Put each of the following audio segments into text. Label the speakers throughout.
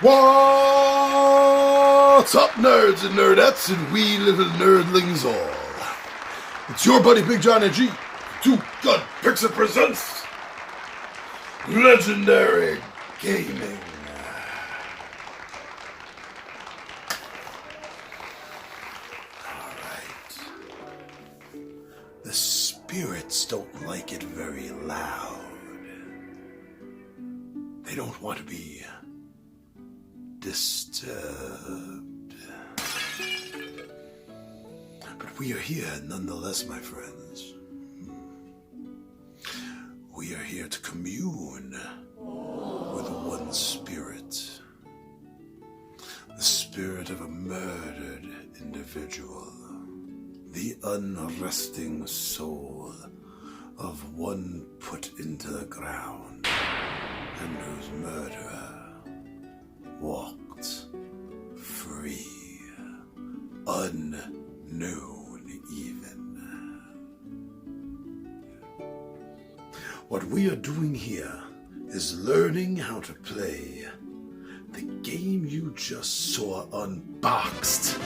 Speaker 1: What's up, nerds and nerdettes and wee little nerdlings all? It's your buddy Big John and G. Two Gun Pixel presents Legendary Gaming. Alright. The spirits don't like it very loud. They don't want to be disturbed. But we are here nonetheless, my friends. We are here to commune with one spirit. The spirit of a murdered individual. The unresting soul of one put into the ground and whose murderer walked free, unknown even. What we are doing here is learning how to play the game you just saw unboxed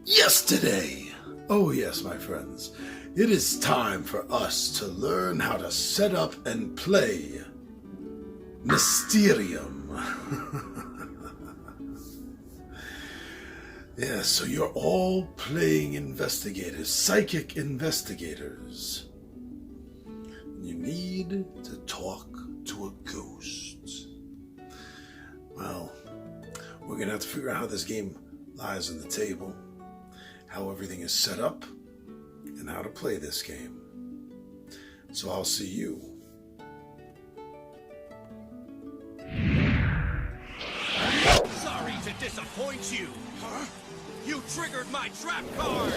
Speaker 1: yesterday. Oh yes, my friends, it is time for us to learn how to set up and play Mysterium. Yeah, so you're all playing investigators, psychic investigators. You need to talk to a ghost. Well, we're gonna have to figure out how this game lies on the table, how everything is set up, and how to play this game. So I'll see you
Speaker 2: Sorry to disappoint you. Huh? You triggered my trap card!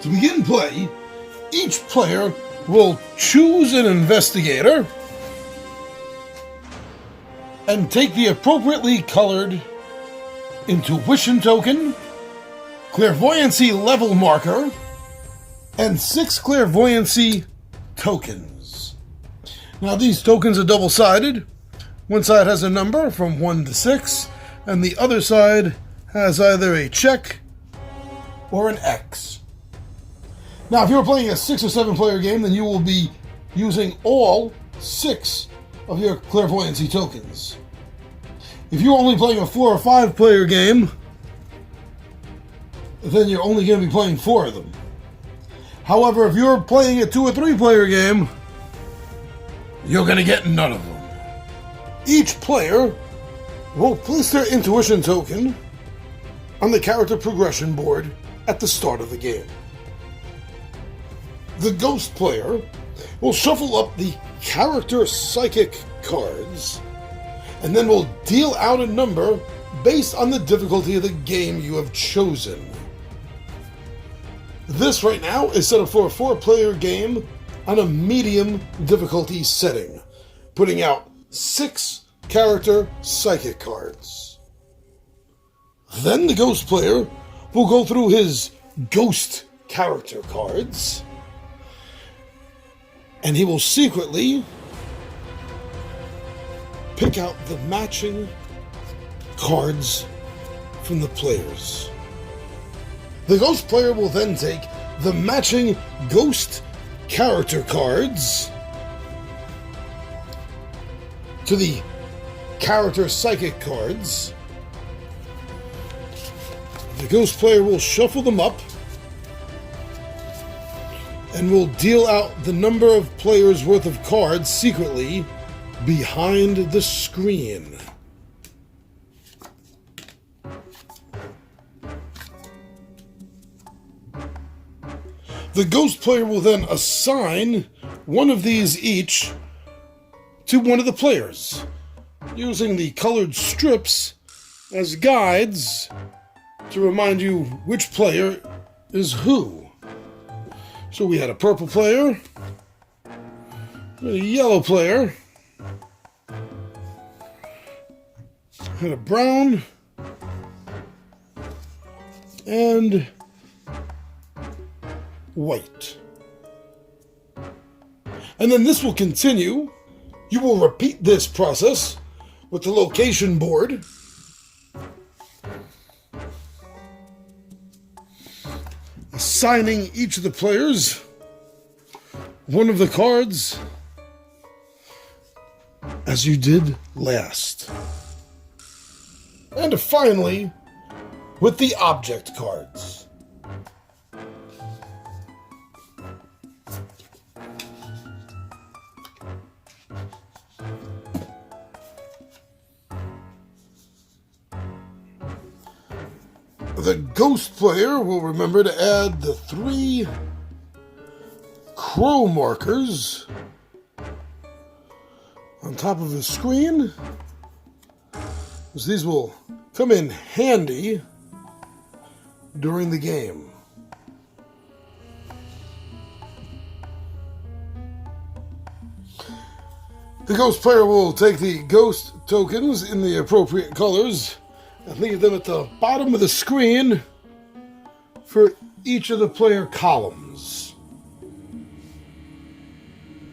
Speaker 1: To begin play, each player will choose an investigator and take the appropriately colored intuition token, clairvoyancy level marker, and 6 clairvoyancy tokens. Now these tokens are double-sided. One side has a number from 1 to 6, and the other side has either a check or an X. Now if you're playing a 6 or 7 player game, then you will be using all 6 of your clairvoyancy tokens. If you're only playing a 4 or 5 player game, then you're only going to be playing 4 of them. However, if you're playing a 2 or 3 player game, you're going to get none of them. Each player will place their intuition token on the character progression board at the start of the game. The ghost player will shuffle up the character psychic cards and then will deal out a number based on the difficulty of the game you have chosen. This right now is set up for a 4-player game on a medium difficulty setting, putting out 6 character psychic cards. Then the ghost player will go through his ghost character cards, and he will secretly pick out the matching cards from the players. The ghost player will then take the matching ghost character cards to the character psychic cards. The ghost player will shuffle them up and will deal out the number of players' worth of cards secretly behind the screen. The ghost player will then assign one of these each to one of the players, using the colored strips as guides to remind you which player is who. So we had a purple player, a yellow player, and a brown, and white. And then this will continue. You will repeat this process with the location board. Assigning each of the players one of the cards as you did last. And finally, with the object cards. The ghost player will remember to add the 3 crow markers on top of the screen, because these will come in handy during the game. The ghost player will take the ghost tokens in the appropriate colors and leave them at the bottom of the screen for each of the player columns.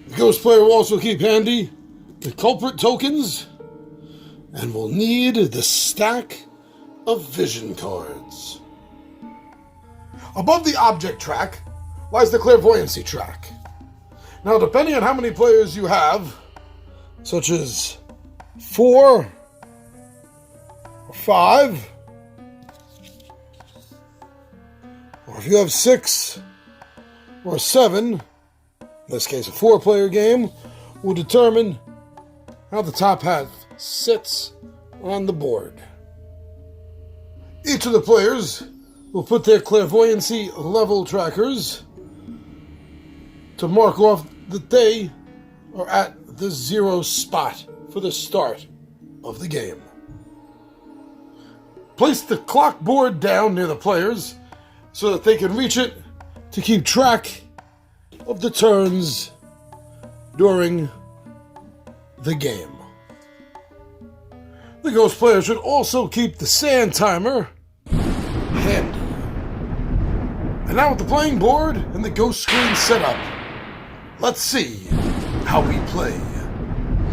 Speaker 1: The ghost player will also keep handy the culprit tokens and will need the stack of vision cards. Above the object track lies the clairvoyancy track. Now, depending on how many players you have, such as 4 or 5, or if you have 6 or 7, in this case a 4-player game, will determine how the top half sits on the board. Each of the players will put their clairvoyancy level trackers to mark off that they are at the 0 spot for the start of the game. Place the clock board down near the players so that they can reach it to keep track of the turns during the game. The ghost player should also keep the sand timer handy. And now with the playing board and the ghost screen set up, let's see how we play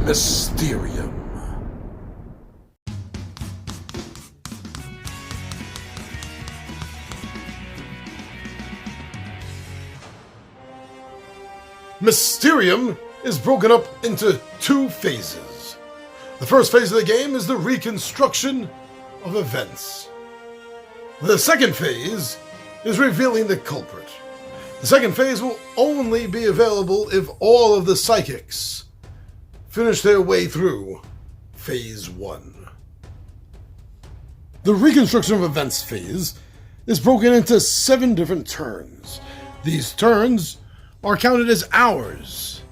Speaker 1: Mysterium. Mysterium is broken up into 2 phases. The first phase of the game is the reconstruction of events. The second phase is revealing the culprit. The second phase will only be available if all of the psychics finish their way through phase 1. The reconstruction of events phase is broken into 7 different turns. These turns are counted as hours,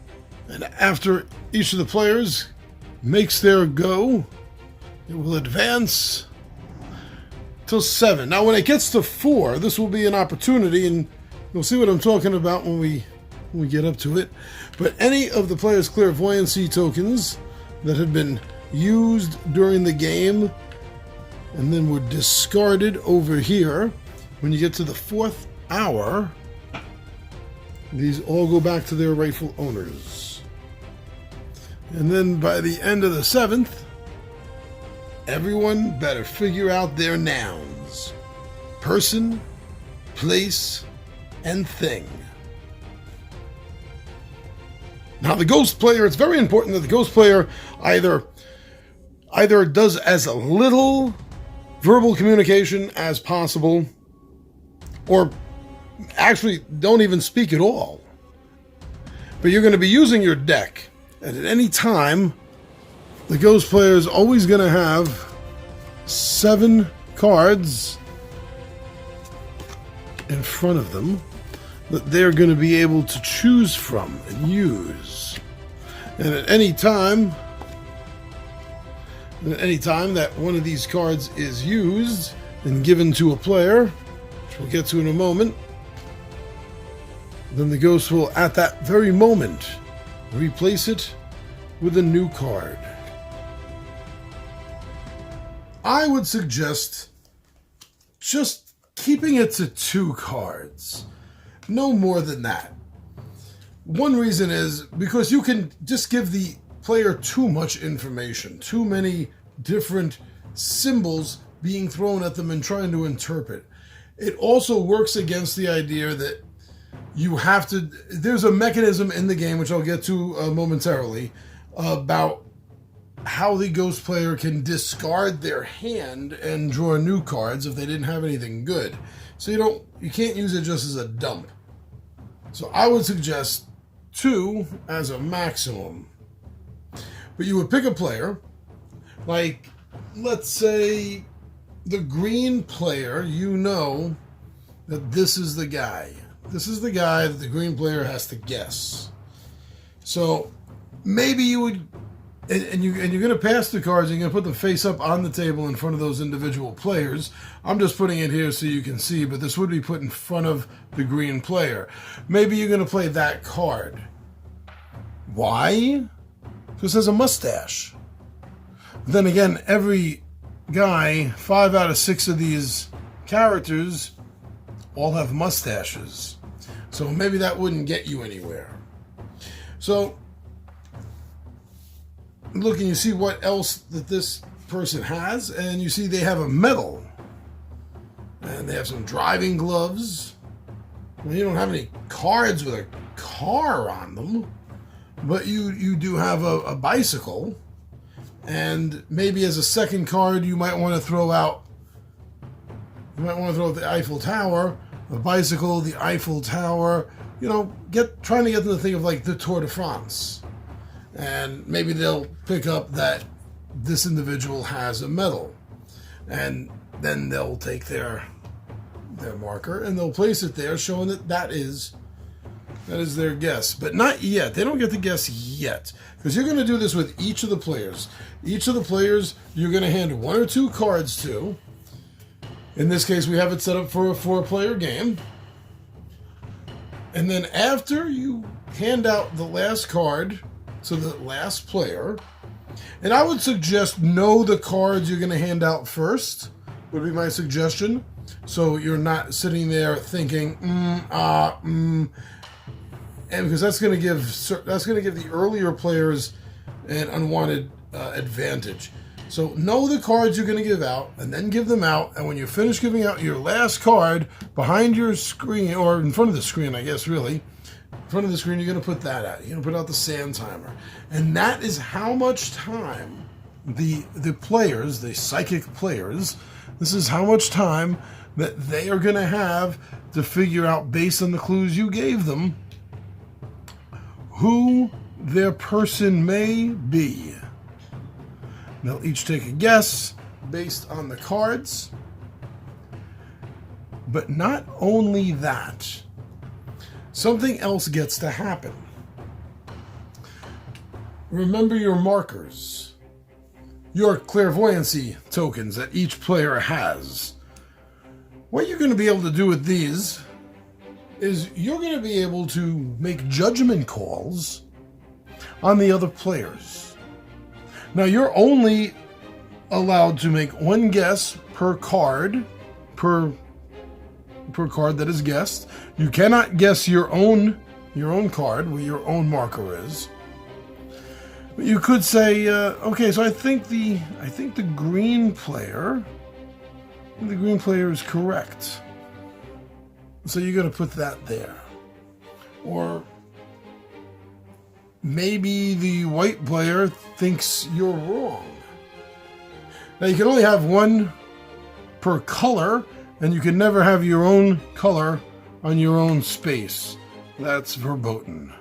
Speaker 1: and after each of the players makes their go, it will advance till 7. Now when it gets to 4, this will be an opportunity, and you'll see what I'm talking about when we get up to it, but any of the players' clairvoyancy tokens that had been used during the game and then were discarded over here, when you get to the 4th hour, these all go back to their rightful owners. And then by the end of the 7th, everyone better figure out their nouns: person, place, and thing. Now the ghost player, it's very important that the ghost player either does as little verbal communication as possible, or actually don't even speak at all. But you're going to be using your deck, and at any time, the ghost player is always going to have 7 cards in front of them that they're going to be able to choose from and use. And at any time that one of these cards is used and given to a player, which we'll get to in a moment, then the ghost will, at that very moment, replace it with a new card. I would suggest just keeping it to 2 cards. no more than that. One reason is because you can just give the player too much information, too many different symbols being thrown at them and trying to interpret. It also works against the idea that you have to, there's a mechanism in the game, which I'll get to momentarily, about how the ghost player can discard their hand and draw new cards if they didn't have anything good. So you can't use it just as a dump. So I would suggest 2 as a maximum. But you would pick a player, like, let's say the green player, you know that this is the guy. This is the guy that the green player has to guess. So maybe you would, and you're going to pass the cards, and you're going to put them face up on the table in front of those individual players. I'm just putting it here so you can see, but this would be put in front of the green player. Maybe you're going to play that card. Why? Because it has a mustache. Then again, every guy, 5 out of 6 of these characters all have mustaches. So maybe that wouldn't get you anywhere. So look, and you see what else that this person has, and you see they have a medal. And they have some driving gloves. Well, you don't have any cards with a car on them, but you do have a bicycle. And maybe as a second card, you might want to throw out, the Eiffel Tower, the bicycle, the Eiffel Tower, trying to get them to think of like the Tour de France. And maybe they'll pick up that this individual has a medal. And then they'll take their marker and they'll place it there, showing that is their guess. But not yet. They don't get to guess yet. Because you're going to do this with each of the players. Each of the players you're going to hand 1 or 2 cards to. In this case, we have it set up for a 4-player game. And then after you hand out the last card to the last player, and I would suggest know the cards you're going to hand out first, would be my suggestion. So you're not sitting there thinking, and because that's going to give the earlier players an unwanted advantage. So know the cards you're going to give out, and then give them out. And when you finish giving out your last card, behind your screen, or in front of the screen, I guess, really, in front of the screen, you're going to put that out. You're going to put out the sand timer. And that is how much time the players, the psychic players, this is how much time that they are going to have to figure out, based on the clues you gave them, who their person may be. They'll each take a guess based on the cards. But not only that, something else gets to happen. Remember your markers, your clairvoyancy tokens that each player has. What you're going to be able to do with these is you're going to be able to make judgment calls on the other players. Now, you're only allowed to make 1 guess per card, per card that is guessed. You cannot guess your own card, where your own marker is. But you could say, okay, so I think the green player is correct. So you're going to put that there. Or maybe the white player thinks you're wrong. Now, you can only have 1 per color, and you can never have your own color on your own space. That's verboten.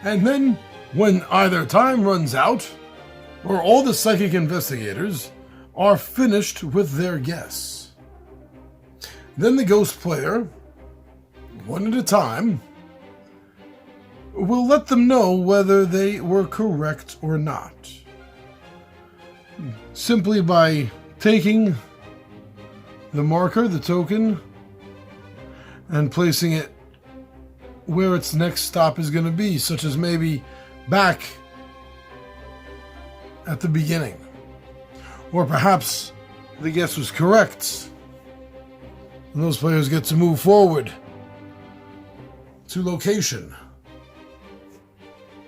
Speaker 1: And then, when either time runs out, or all the psychic investigators are finished with their guess, then the ghost player, 1 at a time, will let them know whether they were correct or not. Simply by taking the marker, the token, and placing it where its next stop is going to be, such as maybe back at the beginning. Or perhaps the guess was correct, And those players get to move forward to location.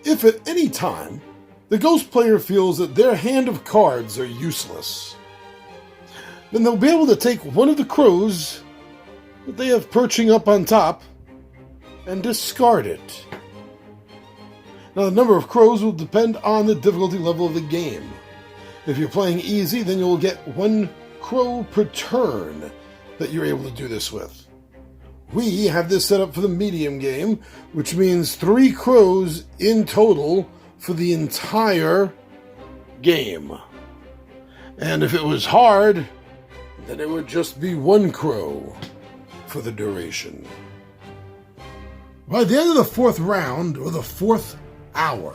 Speaker 1: If at any time the ghost player feels that their hand of cards are useless, then they'll be able to take one of the crows that they have perching up on top and discard it. Now, the number of crows will depend on the difficulty level of the game. If you're playing easy, then you'll get one crow per turn that you're able to do this with. We have this set up for the medium game, which means 3 crows in total for the entire game. And if it was hard, then it would just be 1 crow for the duration. By the end of the 4th round, or the 4th hour,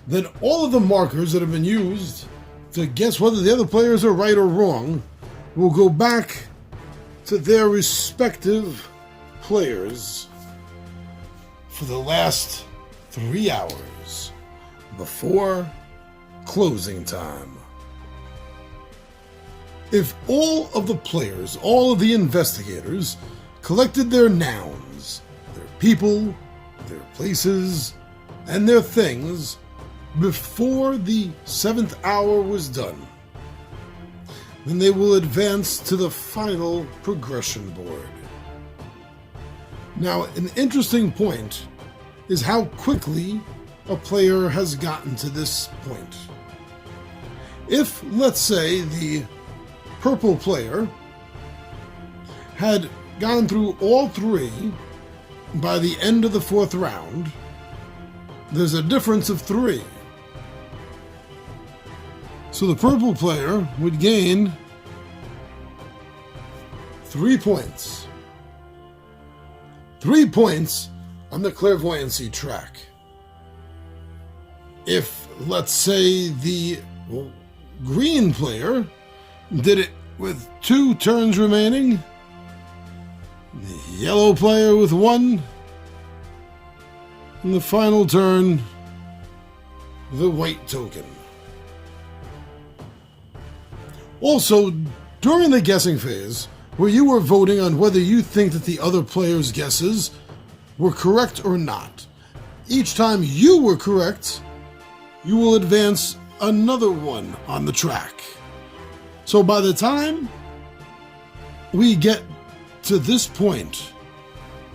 Speaker 1: then all of the markers that have been used to guess whether the other players are right or wrong will go back to their respective players for the last 3 hours before closing time. If all of the players, all of the investigators, collected their nouns, their people, their places, and their things before the 7th hour was done, then they will advance to the final progression board. Now, an interesting point is how quickly a player has gotten to this point. If, let's say, the purple player had gone through all 3 by the end of the 4th round, there's a difference of 3. So the purple player would gain 3 points. 3 points on the clairvoyancy track. If, let's say, the green player did it with 2 turns remaining, the yellow player with 1, and the final turn, the white token. Also, during the guessing phase, where you were voting on whether you think that the other player's guesses were correct or not, each time you were correct, you will advance another one on the track. So by the time we get to this point,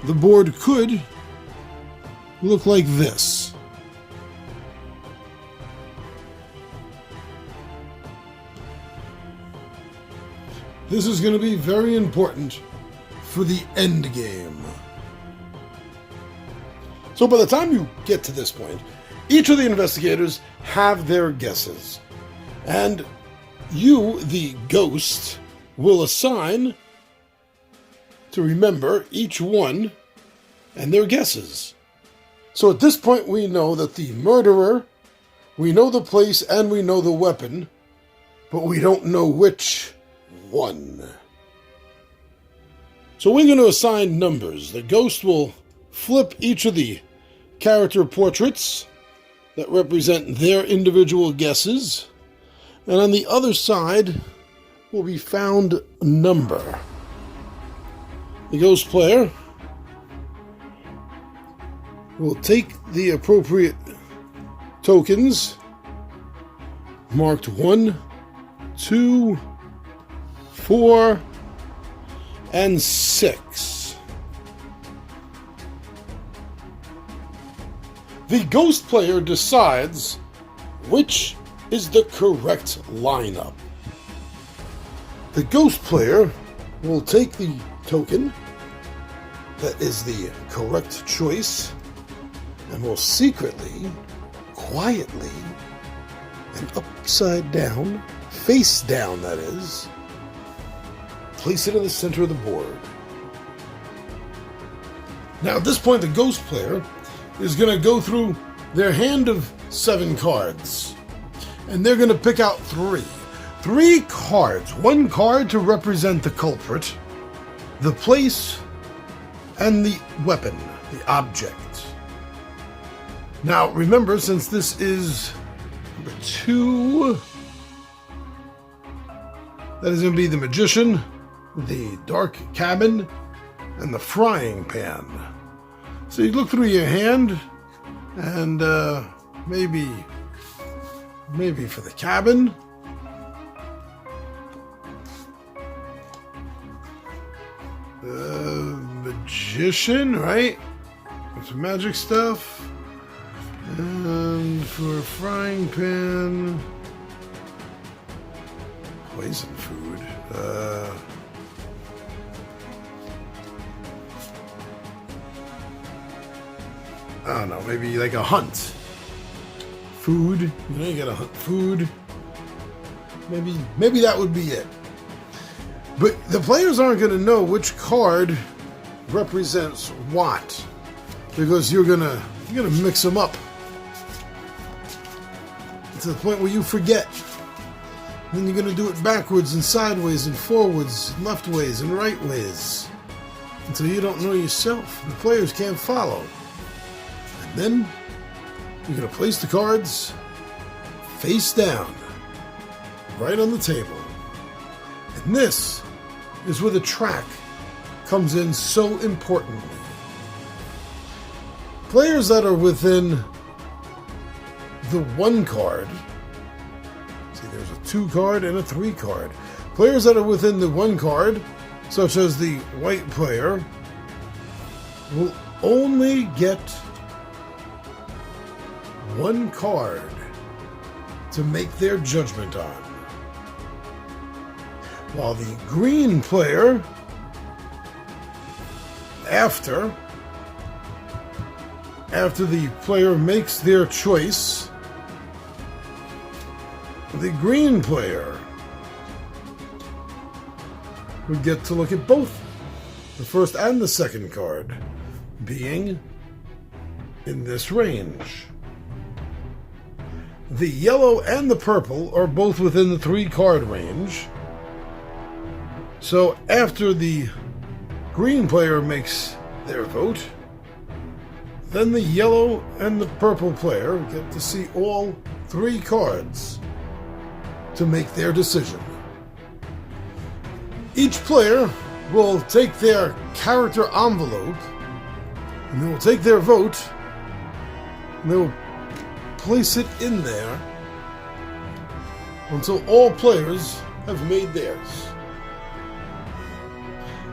Speaker 1: the board could look like this. This is going to be very important for the end game. So by the time you get to this point, each of the investigators have their guesses. And you, the ghost, will assign to remember each one and their guesses. So at this point we know that the murderer, we know the place, and we know the weapon, but we don't know which one. So we're going to assign numbers. The ghost will flip each of the character portraits that represent their individual guesses, and on the other side will be found a number. The ghost player will take the appropriate tokens marked 1, 2, 4, and 6. The ghost player decides which is the correct lineup. The ghost player will take the token that is the correct choice and will secretly, quietly, and upside down, face down that is, place it in the center of the board. Now at this point the ghost player is going to go through their hand of 7 cards, and they're going to pick out 3. 3 cards, 1 card to represent the culprit, the place, and the weapon, the object. Now remember, since this is number 2, that is going to be the magician, the dark cabin, and the frying pan. So you look through your hand, and maybe for the cabin, magician, right? With some magic stuff. And for a frying pan, poison food. I don't know, maybe like a hunt. Food, you know, you gotta hunt food. Maybe that would be it. But the players aren't gonna know which card represents what, because you're gonna mix them up to the point where you forget. Then you're gonna do it backwards and sideways and forwards, and left ways and right ways, until you don't know yourself. The players can't follow. And then you're gonna place the cards face down, right on the table. And this is where the track comes in so importantly. Players that are within the 1 card, see there's a 2 card and a 3 card. Players that are within the 1 card, such as the white player, will only get 1 card to make their judgment on. While the green player, after the player makes their choice, the green player would get to look at both the first and the second card, being in this range. The yellow and the purple are both within the 3 card range. So after the green player makes their vote, then the yellow and the purple player get to see all 3 cards to make their decision. Each player will take their character envelope, and they will take their vote, and they will place it in there until all players have made theirs.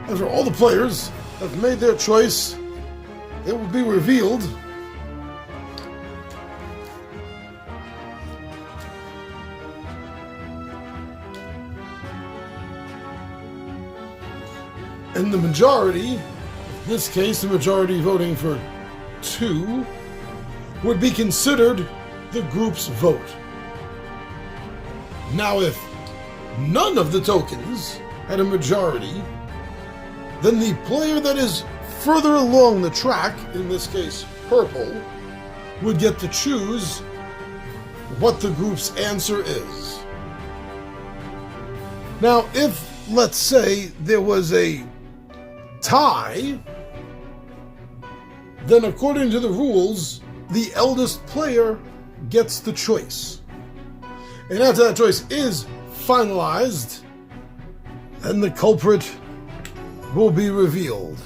Speaker 1: After all the players have made their choice, it will be revealed and the majority, in this case the majority voting for 2, would be considered the group's vote. Now if none of the tokens had a majority, then the player that is further along the track, in this case purple, would get to choose what the group's answer is. Now if, let's say, there was a tie, then according to the rules, the eldest player gets the choice. And after that choice is finalized, then the culprit will be revealed.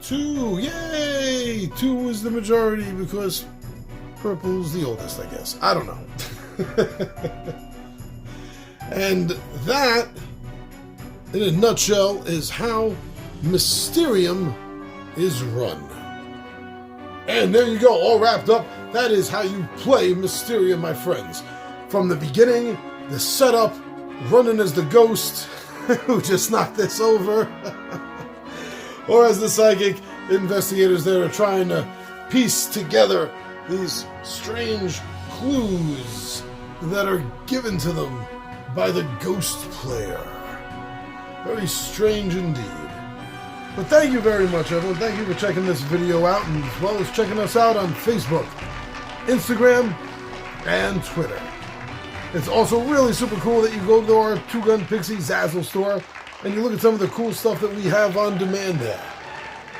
Speaker 1: 2, yay! 2 is the majority because purple's the oldest, I guess. I don't know. And that, in a nutshell, is how Mysterium is run. And there you go, all wrapped up. That is how you play Mysterium, my friends. From the beginning, the setup, running as the ghost who just knocked this over, or as the psychic investigators that are trying to piece together these strange clues that are given to them by the ghost player. Very strange indeed. But thank you very much, everyone. Thank you for checking this video out, and as well as checking us out on Facebook, Instagram, and Twitter. It's also really super cool that you go to our Two Gun Pixie Zazzle store and you look at some of the cool stuff that we have on demand there.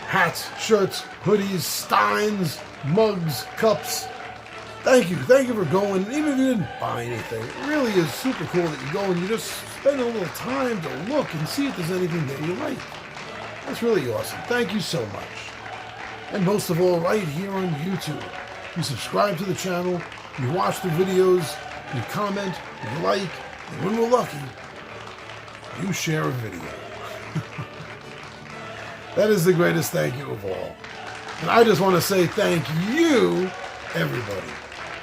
Speaker 1: Hats, shirts, hoodies, steins, mugs, cups. Thank you for going. Even if you didn't buy anything, it really is super cool that you go and you just spend a little time to look and see if there's anything that you like. That's really awesome. Thank you so much. And most of all, right here on YouTube, you subscribe to the channel, you watch the videos, you comment, you like, and when we're lucky, you share a video. That is the greatest thank you of all. And I just want to say thank you, everybody.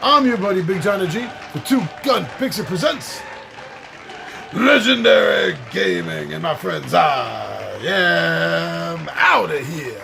Speaker 1: I'm your buddy Big Johnny G for Two Gun Pixel Presents Legendary Gaming. And my friends, I am out of here.